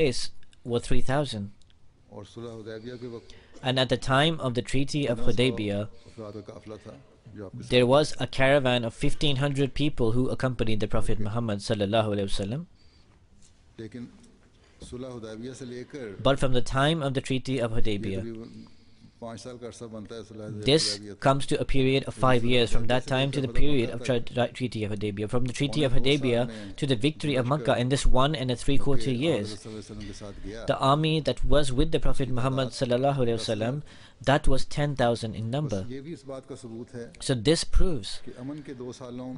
place were 3,000. And at the time of the Treaty of Hudaybiyah, there was a caravan of 1,500 people who accompanied the Prophet Muhammad sallallahu alaihi wasallam. But from the time of the Treaty of Hudaybiyah, this comes to a period of 5 years, from that time to the period of Treaty of Hudaybiyah. From the Treaty of Hudaybiyah to the victory of Makkah, in this 1 3/4 years, the army that was with the Prophet Muhammad sallallahu alaihi wasallam, that was 10,000 in number. So this proves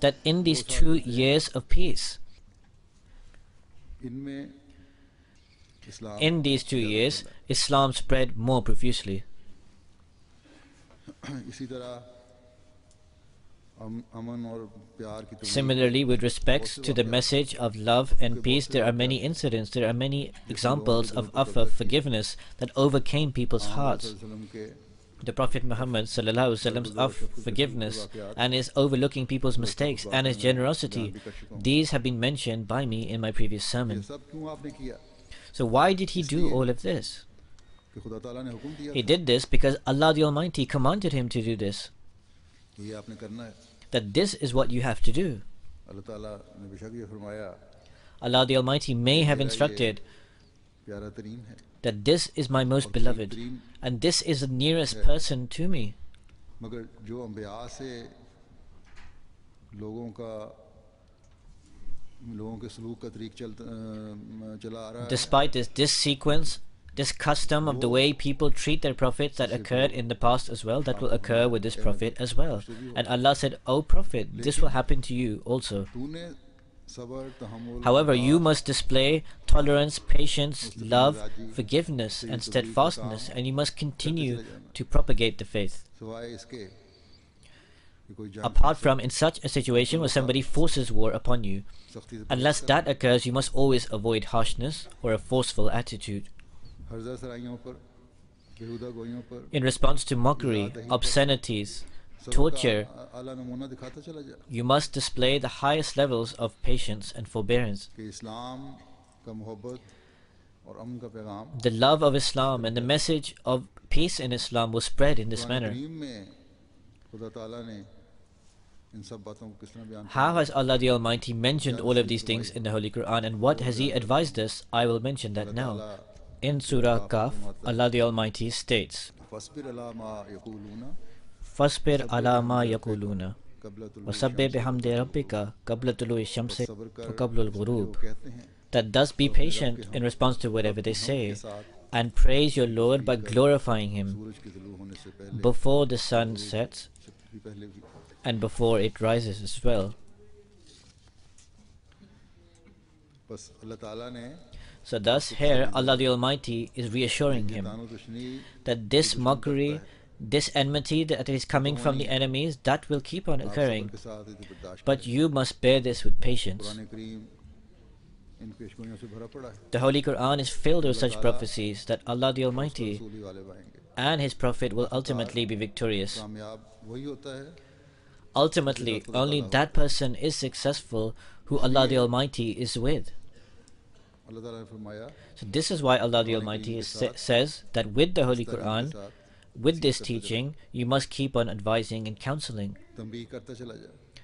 that in these 2 years of peace, in these 2 years, Islam spread more profusely. Similarly, with respects to the message of love and peace, there are many incidents, there are many examples of forgiveness that overcame people's hearts. The Prophet Muhammad sallallahu alaihi wasallam's forgiveness and his overlooking people's mistakes and his generosity, these have been mentioned by me in my previous sermon. So why did he do all of this? He did this because Allah the Almighty commanded him to do this. That this is what you have to do. Allah the Almighty may have instructed that this is my most beloved and this is the nearest person to me. Despite this sequence, this custom of the way people treat their prophets that occurred in the past as well, that will occur with this prophet as well. And Allah said, "O Prophet, this will happen to you also. However, you must display tolerance, patience, love, forgiveness, and steadfastness, and you must continue to propagate the faith." Apart from in such a situation where somebody forces war upon you, unless that occurs, you must always avoid harshness or a forceful attitude. In response to mockery, obscenities, torture, you must display the highest levels of patience and forbearance. The love of Islam and the message of peace in Islam was spread in this manner. How has Allah the Almighty mentioned all of these things in the Holy Quran, and what has He advised us? I will mention that now. In Surah Kaf, Allah the Almighty states, "Fasbir ala ma yakuluna wasabbih bihamdi rabbika qabla tulu'i shamsi wa qabla al-ghurub." That thus be patient in response to whatever they say, and praise your Lord by glorifying Him before the sun sets and before it rises as well. So thus here Allah the Almighty is reassuring him that this mockery, this enmity that is coming from the enemies, that will keep on occurring, but you must bear this with patience. The Holy Quran is filled with such prophecies that Allah the Almighty and His Prophet will ultimately be victorious. Ultimately, only that person is successful who Allah the Almighty is with. So this is why Allah the Almighty says that with the Holy Quran, with this teaching, you must keep on advising and counseling.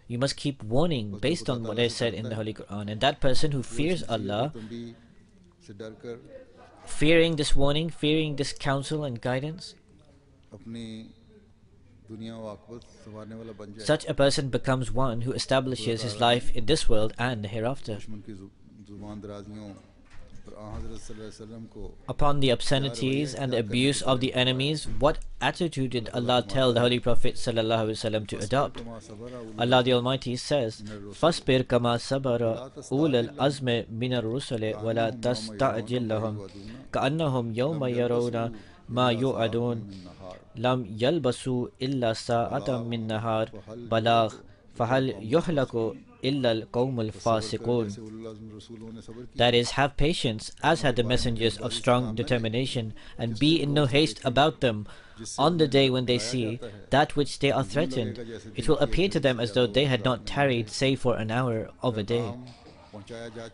You must keep warning based on what I said in the Holy Quran. And that person who fears Allah, fearing this warning, fearing this counsel and guidance, such a person becomes one who establishes his life in this world and the hereafter. Upon the obscenities and the abuse of the enemies, what attitude did Allah tell the Holy Prophet ﷺ to adopt? Allah the Almighty says, "Fasbir kama sabara ulul azmi minar rusuli wa la tasta'jil lahum ka'annahum yawma yarawna ma yu'adun lam yalbasu illa sa'atan min nahar balagh fahal yuhlaku illa al-qawmul fasiqun." That is, have patience, as had the messengers of strong determination, and be in no haste about them. On the day when they see that which they are threatened, it will appear to them as though they had not tarried save for an hour of a day.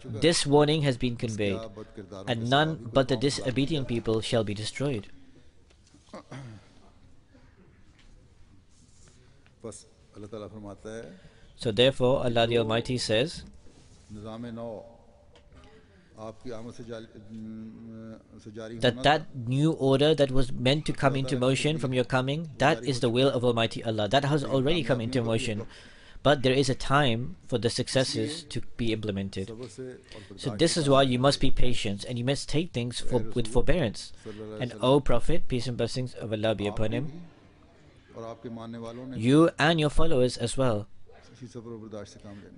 This warning has been conveyed, and none but the disobedient people shall be destroyed. So therefore Allah the Almighty says that new order that was meant to come into motion from your coming, that is the will of Almighty Allah. That has already come into motion. But there is a time for the successes to be implemented. So this is why you must be patient and you must take things with forbearance. And O Prophet, peace and blessings of Allah be upon him, you and your followers as well,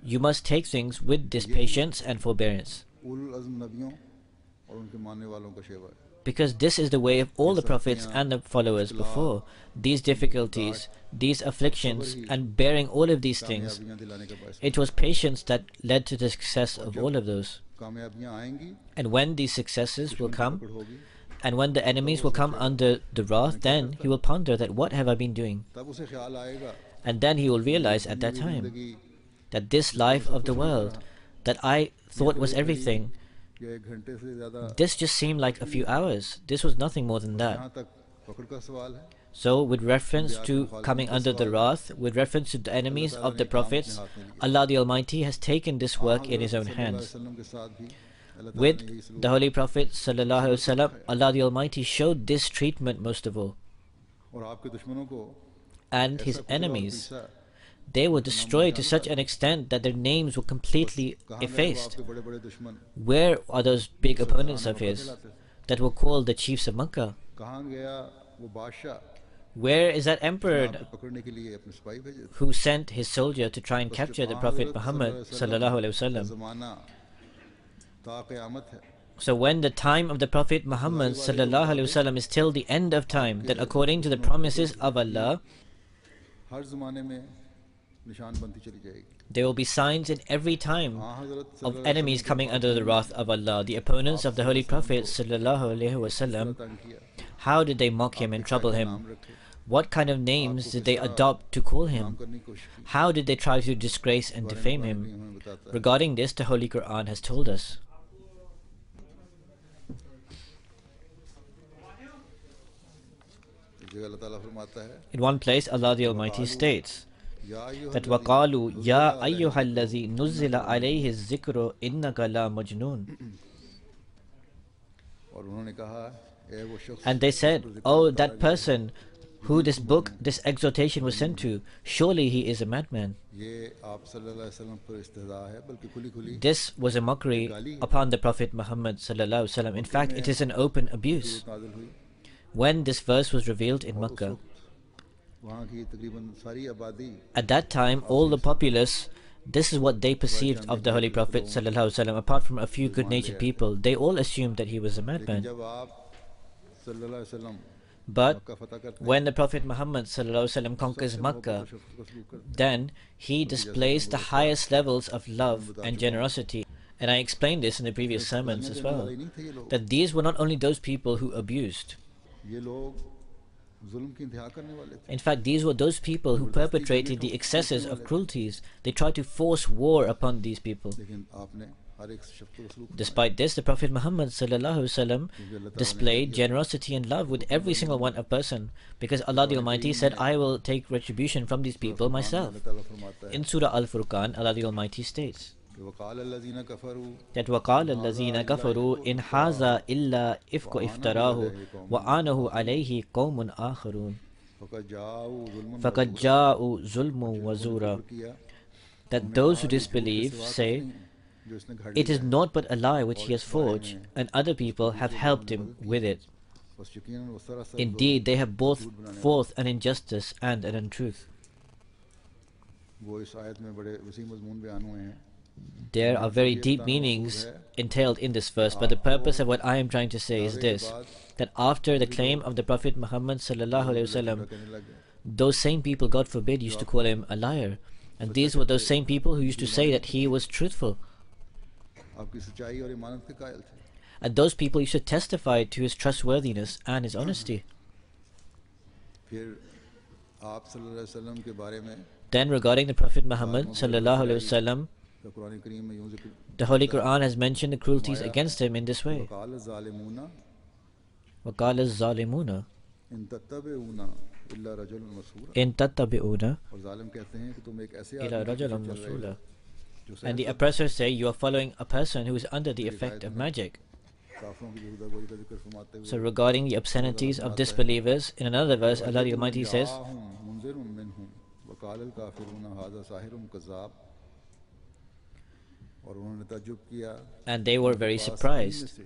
you must take things with this patience and forbearance. Because this is the way of all the prophets and the followers before. These difficulties, these afflictions, and bearing all of these things, it was patience that led to the success of all of those. And when these successes will come, and when the enemies will come under the wrath, then he will ponder that what have I been doing? And then he will realize at that time that this life of the world that I thought was everything, this just seemed like a few hours. This was nothing more than that. So with reference to coming under the wrath, with reference to the enemies of the prophets, Allah the Almighty has taken this work in His own hands. With the Holy Prophet ﷺ, Allah the Almighty showed this treatment most of all. And his enemies, they were destroyed to such an extent that their names were completely effaced. Where are those big opponents of his that were called the chiefs of Makkah? Where is that emperor who sent his soldier to try and capture the Prophet Muhammad sallallahu alaihi wasallam? So when the time of the Prophet Muhammad sallallahu alaihi wasallam is till the end of time, then according to the promises of Allah, there will be signs in every time of enemies coming under the wrath of Allah. The opponents of the Holy Prophet sallallahu alaihi wasallam, how did they mock him and trouble him? What kind of names did they adopt to call him? How did they try to disgrace and defame him? Regarding this, the Holy Quran has told us. In one place, Allah the Almighty states that وَقَالُوا يَا أَيُّهَا الَّذِي نُزِّلَ عَلَيْهِ الذِّكْرُ إِنَّكَ لَا مَجْنُونَ. And they said, oh, that person who this book, this exhortation was sent to, surely he is a madman. This was a mockery upon the Prophet Muhammad sallallahu alaihi wasallam. In fact, it is an open abuse. When this verse was revealed in Makkah, at that time all the populace, this is what they perceived of the Holy Prophet sallallahu alaihi wasallam. Apart from a few good-natured people, they all assumed that he was a madman. But when the Prophet Muhammad sallallahu alaihi wasallam conquers Makkah, then he displays the highest levels of love and generosity. And I explained this in the previous sermons as well, that these were not only those people who abused. In fact, these were those people who perpetrated the excesses of cruelties. They tried to force war upon these people. Despite this, the Prophet Muhammad sallallahu alaihi wasallam displayed generosity and love with every single one of person, because Allah the Almighty said, I will take retribution from these people myself. In Surah Al-Furqan, Allah the Almighty states that وَقَالَ الَّذِينَ كَفَرُوا إِنْ هَذَا إِلَّا إِفْكُ إِفْتَرَاهُ وَآنَهُ عَلَيْهِ قَوْمٌ آخَرُونَ فَقَدْ جَاءُوا ظُلْمٌ وَزُورًا. That those who disbelieve say, it is naught but a lie which he has forged, and other people have helped him with it. Indeed, they have brought forth an injustice and an untruth. There are very deep meanings entailed in this verse, but the purpose of what I am trying to say is this, that after the claim of the Prophet Muhammad sallallahu alaihi wasallam, those same people, God forbid, used to call him a liar, and these were those same people who used to say that he was truthful, and those people used to testify to his trustworthiness and his honesty. Then regarding the Prophet Muhammad sallallahu alaihi wasallam, The Holy Quran has mentioned the cruelties against him in this way. وَقَالَ الظَّالِمُونَ إِن تَتَّبِعُونَ إِلَّا رَجُلًا مَسْحُورًا. And the oppressors say, you are following a person who is under the effect of magic. So regarding the obscenities of disbelievers, in another verse, Allah the Almighty says, and they were very surprised.